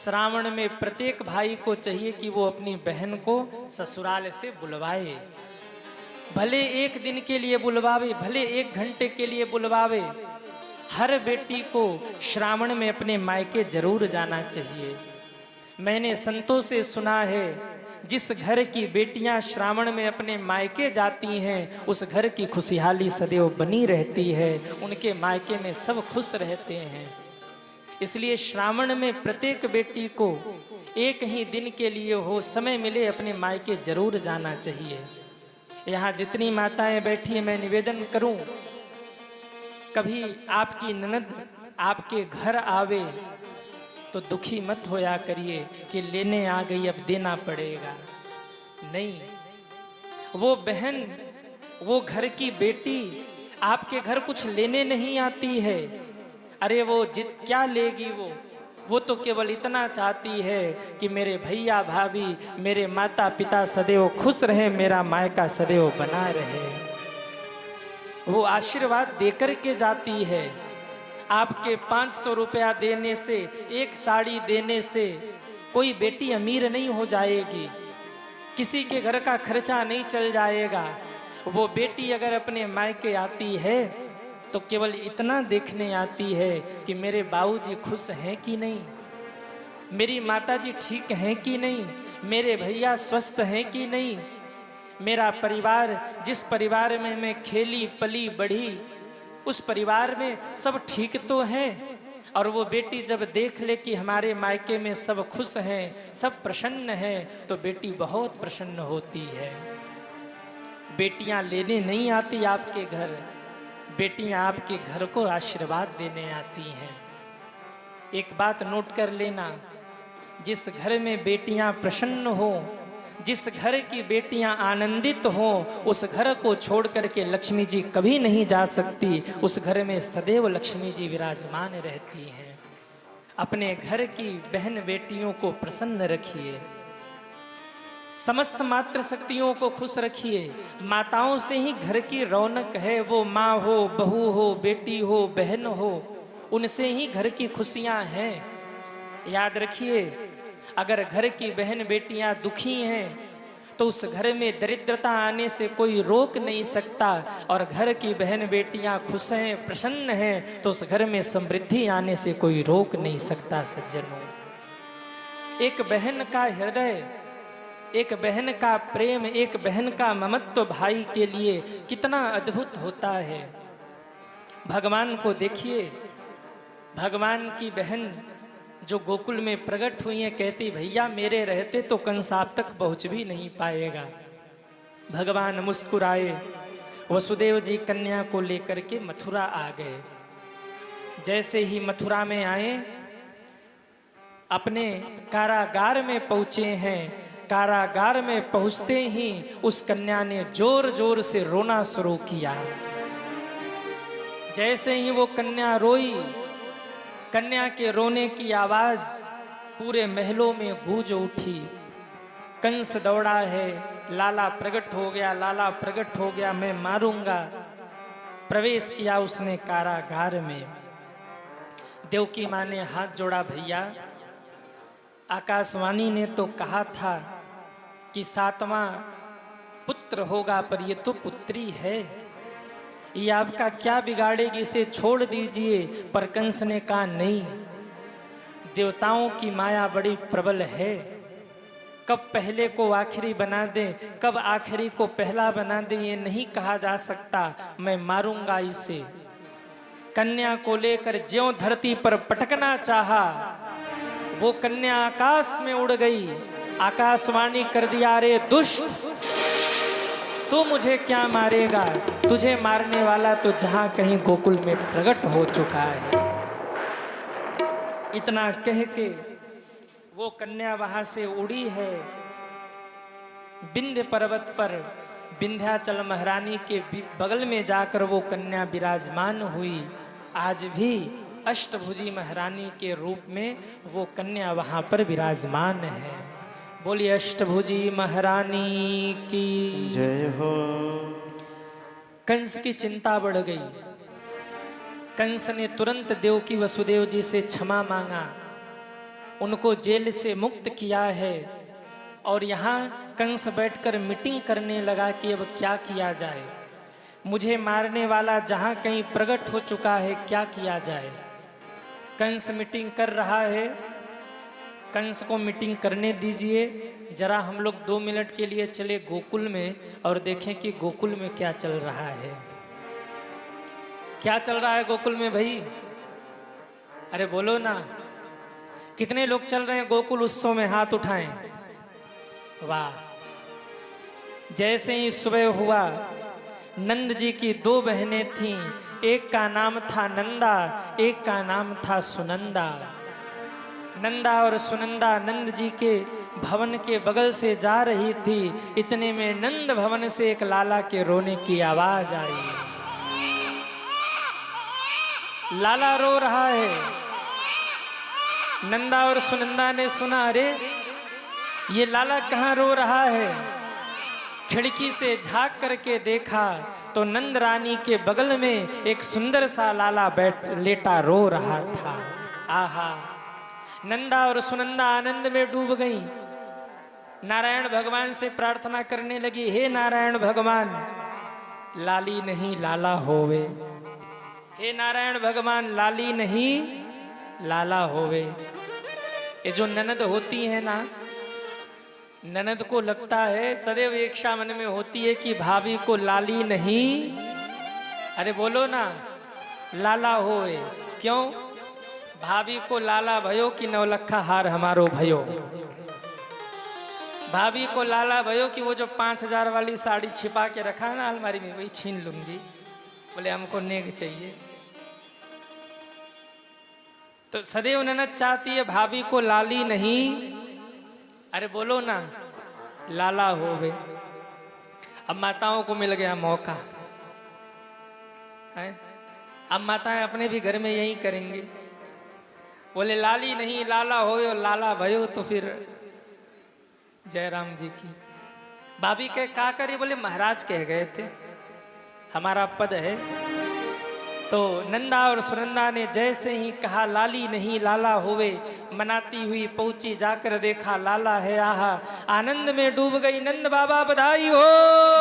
श्रावण में प्रत्येक भाई को चाहिए कि वो अपनी बहन को ससुराल से बुलवाए, भले एक दिन के लिए बुलवावे, भले 1 घंटे के लिए बुलवावे। हर बेटी को श्रावण में अपने मायके जरूर जाना चाहिए। मैंने संतों से सुना है, जिस घर की बेटियां श्रावण में अपने मायके जाती हैं उस घर की खुशहाली सदैव बनी रहती है, उनके मायके में सब खुश रहते हैं। इसलिए श्रावण में प्रत्येक बेटी को एक ही दिन के लिए हो समय मिले अपने मायके जरूर जाना चाहिए। यहाँ जितनी माताएं बैठी हैं, मैं निवेदन करूं, कभी आपकी ननद आपके घर आवे तो दुखी मत होया करिए कि लेने आ गई अब देना पड़ेगा। नहीं, वो बहन, वो घर की बेटी आपके घर कुछ लेने नहीं आती है। अरे वो क्या लेगी, वो तो केवल इतना चाहती है कि मेरे भैया भाभी, मेरे माता पिता सदैव खुश रहे, मेरा मायका सदैव बना रहे। वो आशीर्वाद देकर के जाती है। आपके 500 रुपया देने से, 1 साड़ी देने से कोई बेटी अमीर नहीं हो जाएगी, किसी के घर का खर्चा नहीं चल जाएगा। वो बेटी अगर अपने मायके आती है तो केवल इतना देखने आती है कि मेरे बाबूजी खुश हैं कि नहीं, मेरी माताजी ठीक हैं कि नहीं, मेरे भैया स्वस्थ हैं कि नहीं, मेरा परिवार, जिस परिवार में मैं खेली पली बढ़ी उस परिवार में सब ठीक तो हैं। और वो बेटी जब देख ले कि हमारे मायके में सब खुश हैं, सब प्रसन्न हैं, तो बेटी बहुत प्रसन्न होती है। बेटियां लेने नहीं आती आपके घर, बेटियां आपके घर को आशीर्वाद देने आती हैं। एक बात नोट कर लेना, जिस घर में बेटियां प्रसन्न हो, जिस घर की बेटियां आनंदित हो, उस घर को छोड़ करके लक्ष्मी जी कभी नहीं जा सकती। उस घर में सदैव लक्ष्मी जी विराजमान रहती हैं। अपने घर की बहन बेटियों को प्रसन्न रखिए, समस्त मातृ शक्तियों को खुश रखिए। माताओं से ही घर की रौनक है। वो माँ हो, बहू हो, बेटी हो, बहन हो, उनसे ही घर की खुशियाँ हैं। याद रखिए, अगर घर की बहन बेटियां दुखी हैं तो उस घर में दरिद्रता आने से कोई रोक नहीं सकता, और घर की बहन बेटियां खुश हैं, प्रसन्न हैं, तो उस घर में समृद्धि आने से कोई रोक नहीं सकता। सज्जनों, एक बहन का हृदय, एक बहन का प्रेम, एक बहन का ममत्व भाई के लिए कितना अद्भुत होता है। भगवान को देखिए, भगवान की बहन जो गोकुल में प्रकट हुई है, कहती भैया मेरे रहते तो कंस आप तक पहुंच भी नहीं पाएगा। भगवान मुस्कुराए, वसुदेव जी कन्या को लेकर के मथुरा आ गए। जैसे ही मथुरा में आए, अपने कारागार में पहुंचे हैं। कारागार में पहुंचते ही उस कन्या ने जोर जोर से रोना शुरू किया। जैसे ही वो कन्या रोई, कन्या के रोने की आवाज पूरे महलों में गूंज उठी। कंस दौड़ा है, लाला प्रकट हो गया, लाला प्रकट हो गया, मैं मारूंगा। प्रवेश किया उसने कारागार में। देवकी माँ ने हाथ जोड़ा, भैया आकाशवाणी ने तो कहा था कि 7वां पुत्र होगा, पर ये तो पुत्री है, ये आपका क्या बिगाड़ेगी, इसे छोड़ दीजिए। पर कंस ने कहा नहीं, देवताओं की माया बड़ी प्रबल है, कब पहले को आखिरी बना दे, कब आखिरी को पहला बना दे, ये नहीं कहा जा सकता, मैं मारूंगा इसे। कन्या को लेकर ज्यों धरती पर पटकना चाहा, वो कन्या आकाश में उड़ गई। आकाशवाणी कर दिया, रे दुष्ट, तू मुझे क्या मारेगा, तुझे मारने वाला तो जहां कहीं गोकुल में प्रकट हो चुका है। इतना कह के वो कन्या वहां से उड़ी है। विंध्य पर्वत पर विंध्याचल महारानी के बगल में जाकर वो कन्या विराजमान हुई। आज भी अष्टभुजी महारानी के रूप में वो कन्या वहां पर विराजमान है। बोलिए अष्टभुजी महारानी की जय हो। कंस की चिंता बढ़ गई। कंस ने तुरंत देवकी वसुदेव जी से क्षमा मांगा। उनको जेल से मुक्त किया है। और यहाँ कंस बैठकर मीटिंग करने लगा कि अब क्या किया जाए, मुझे मारने वाला जहाँ कहीं प्रकट हो चुका है, क्या किया जाए। कंस मीटिंग कर रहा है, कंस को मीटिंग करने दीजिए। जरा हम लोग 2 मिनट के लिए चले गोकुल में और देखें कि गोकुल में क्या चल रहा है। क्या चल रहा है गोकुल में भाई? अरे बोलो ना, कितने लोग चल रहे हैं गोकुल उत्सव में? हाथ उठाएं। वाह। जैसे ही सुबह हुआ, नंद जी की 2 बहनें थीं, एक का नाम था नंदा, एक का नाम था सुनंदा। नंदा और सुनंदा नंद जी के भवन के बगल से जा रही थी। इतने में नंद भवन से एक लाला के रोने की आवाज आई। लाला रो रहा है। नंदा और सुनंदा ने सुना, अरे ये लाला कहाँ रो रहा है। खिड़की से झांक करके देखा तो नंद रानी के बगल में एक सुंदर सा लाला लेटा रो रहा था। आहा। नंदा और सुनंदा आनंद में डूब गईं। नारायण भगवान से प्रार्थना करने लगी, हे नारायण भगवान, लाली नहीं लाला होवे। हे नारायण भगवान, लाली नहीं लाला होवे। ये जो ननद होती है ना, ननद को लगता है, सदैव इच्छा मन में होती है कि भाभी को लाली नहीं, अरे बोलो ना, लाला होए। क्यों? भाभी को लाला भयो कि नवलखा हार हमारो भयो। भाभी को लाला भयो कि वो जो 5000 वाली साड़ी छिपा के रखा है ना अलमारी में, वही छीन लूंगी। बोले हमको नेग चाहिए। तो सदैव ननद चाहती है भाभी को लाली नहीं, अरे बोलो ना, लाला होवे। अब माताओं को मिल गया मौका है। अब माताएं अपने भी घर में यही करेंगी। बोले लाली नहीं लाला होए और लाला भयो, तो फिर जयराम जी की भाभी के का करे? बोले महाराज कह गए थे, हमारा पद है। तो नंदा और सुनंदा ने जैसे ही कहा लाली नहीं लाला होवे, मनाती हुई पहुंची, जाकर देखा लाला है। आहा, आनंद में डूब गई। नंद बाबा बधाई हो,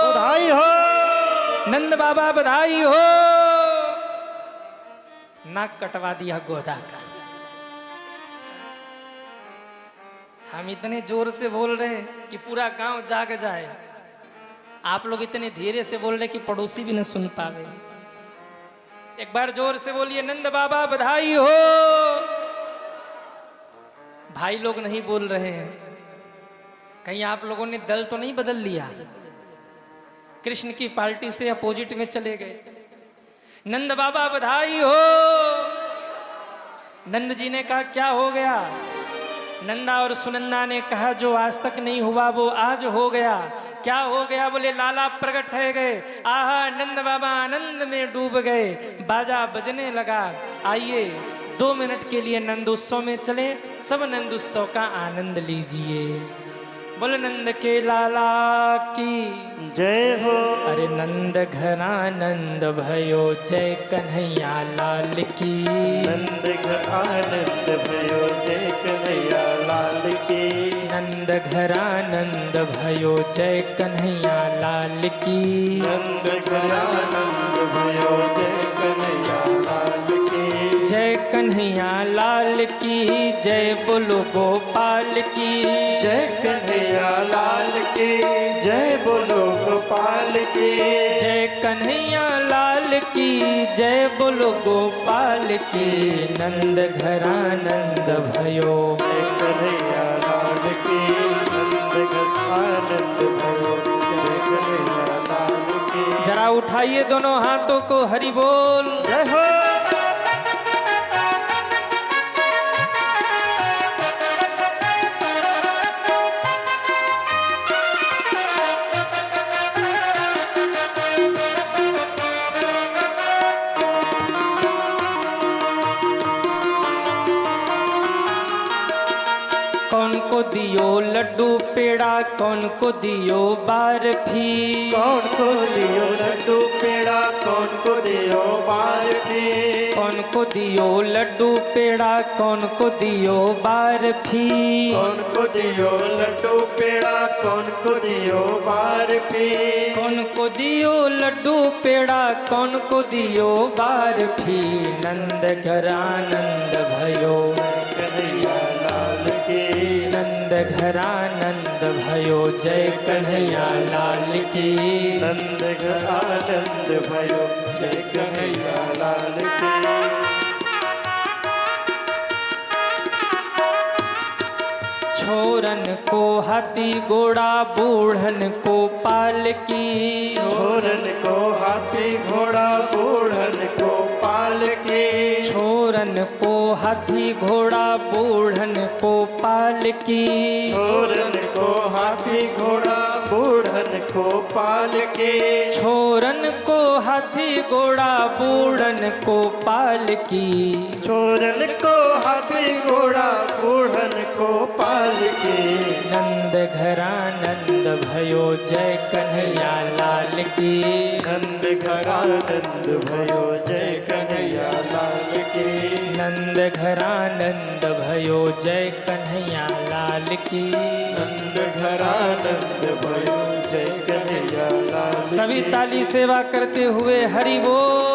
बधाई हो, नंद बाबा बधाई हो। नाक कटवा दिया गोदा का। हम इतने जोर से बोल रहे कि पूरा गांव जाग जाए, आप लोग इतने धीरे से बोल रहे कि पड़ोसी भी न सुन पावे। एक बार जोर से बोलिए, नंद बाबा बधाई हो। भाई लोग नहीं बोल रहे हैं। कहीं आप लोगों ने दल तो नहीं बदल लिया, कृष्ण की पार्टी से अपोजिट में चले गए। नंद बाबा बधाई हो। नंद जी ने कहा क्या हो गया? नंदा और सुनंदा ने कहा जो आज तक नहीं हुआ वो आज हो गया। क्या हो गया? बोले लाला प्रकट है गए। आहा, नंद बाबा आनंद में डूब गए। बाजा बजने लगा। आइए 2 मिनट के लिए नंद उत्सव में चले, सब नंद उत्सव का आनंद लीजिए। बोले नंद के लाला की जय हो। अरे नंद घरा नंद भयो, जय कन्हैया लाल की। नंद घर आनंद भयो, जय कन्हैया लाल की। नंद घरा नंद भयो, जय कन्हैया लाल की। नंद घर आनंद भयो, जय कन्हैया लाल की। जय कन्हैया लाल की, जय बोलो गोपाल की। जय कन्हैया लाल की, जय बोलो गोपाल की। जय कन्हैया लाल की, जय बोलो गोपाल की। नंद घरा नंद भयो, जय कन्हैया लाल की। नंद घर आनंद भयो, जय कन्हैया लाल की। जरा उठाइए दोनों हाथों को, हरि बोल। जय हो। कौन को दियो लड्डू पेड़ा, कौन को दियो बर्फी। कौन को दियो लड्डू पेड़ा, कौन को दियो बर्फी। कौन को दियो लड्डू पेड़ा, कौन को दियो बर्फी। कौन को दियो लड्डू पेड़ा, कौन को दियो बर्फी। कौन को दियो लड्डू पेड़ा, कौन को दियो बर्फी। नंद घर आनंद भयो, कन्हैया लाल की। नंद घर आनंद भयो, जय कन्हैया लाल की। नंद घर आनंद भयो, जय कन्हैया लाल की। छोरन को हाथी घोड़ा, बूढ़न को पालकी। छोरन को हाथी घोड़ा, बूढ़न को पालकी। छोरन को हाथी घोड़ा, बूढ़न को पालकी। छोरन को हाथी घोड़ा, बूढ़न को पालकी। छोरन को हाथी घोड़ा, बूढ़न को पालकी। छोरन को हाथी घोड़ा, बूढ़न को पालकी। नंद घर आनंद भयो, जय कन्हैया लाल की। नंद घर आनंद भयो, जय कन्हैया लाल की। नंद घर आनंद भयो, जय कन्हैया लाल की। नंद घर आनंद भयो, जय कन्हैया लाल की। सभी ताली सेवा करते हुए हरि बोल।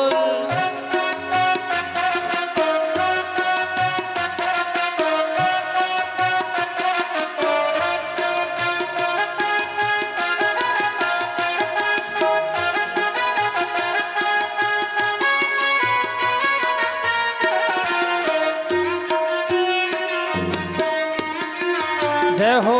जय हो।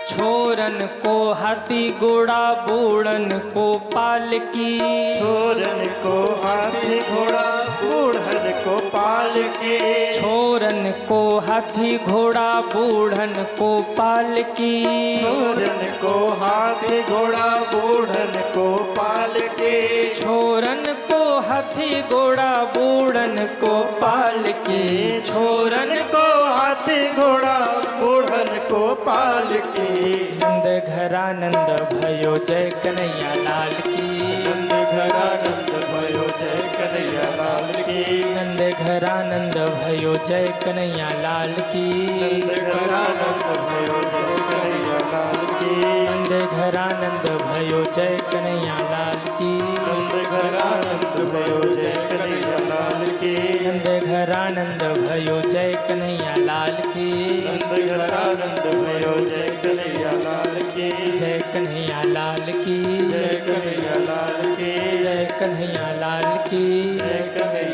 छोरन को हाथी घोड़ा, बूढ़न को पालकी। छोरन को हाथी घोड़ा, बूढ़न को पालकी। छोरन को हाथी घोड़ा, बूढ़न को पालकी। छोरन को हाथी घोड़ा, बूढ़न को पालकी। छोरन को हाथी घोड़ा, बूढ़न को पालकी। छोरन को हाथी घोड़ा, बूढ़न को पालकी। नंद घर आनंद भयो, जय कन्हैया लाल की। नंद घर आनंद भयो, जय कन्हैया लाल की। नंद घर आनंद भयो, जय कन्हैया लाल की। नंद घर आनंद भयो, जय कन्हैया लाल की। नंद घर आनंद भयो, जय कन्हैया लाल की। नंद घर आनंद भयो, जय कन्हैया लाल की। नंद घर आनंद भयो, जय कन्हैया लाल की। नंद घर आनंद भयो, जय कन्हैया लाल की। जय कन्हैया लाल की। जय कन्हैया लाल की। जय कन्हैया लाल की। जय कन्हैया